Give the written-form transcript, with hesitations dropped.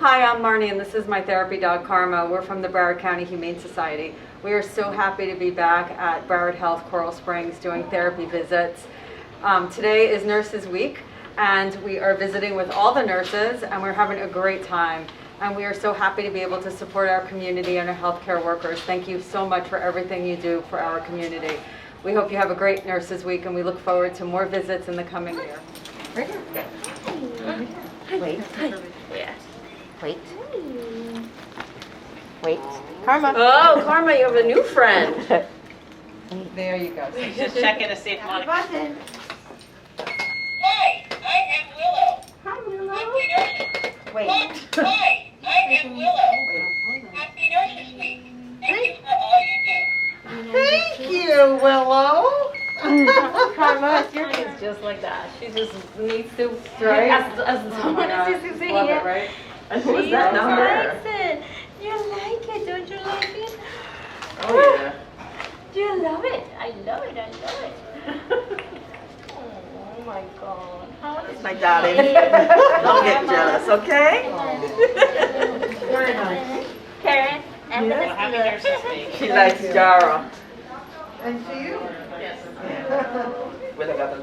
Hi, I'm Marnie, and this is my therapy dog, Karma. We're from the Broward County Humane Society. We are so happy to be back at Broward Health Coral Springs doing therapy visits. Today is Nurses Week, and we are visiting with all the nurses, and we're having a great time. And we are so happy to be able to support our community and our healthcare workers. Thank you so much for everything you do for our community. We hope you have a great Nurses Week, and we look forward to more visits in the coming year. Wait. Yeah. Wait. Wait. Karma. Oh, Karma, you have a new friend. There you go. Just checking to see if Monica. Hi, I am Willow. Hi, Willow. Happy Nurses. Wait. Hi, I am Willow. Happy Nurses Week. Thank you for all you do. Thank you, Willow. Karma, your kid's just like that. She just needs to, Right? as someone God, is used to love here. it, right? And who's that down there? likes it. You like it, don't you like it? Oh, yeah. You love it. I love it, I love it. Oh my God. How is My darling. Don't get jealous, okay? Very nice. Karen, and Yeah. Happy Nurses Week. She likes Jara. And to you? Yes. Willow got the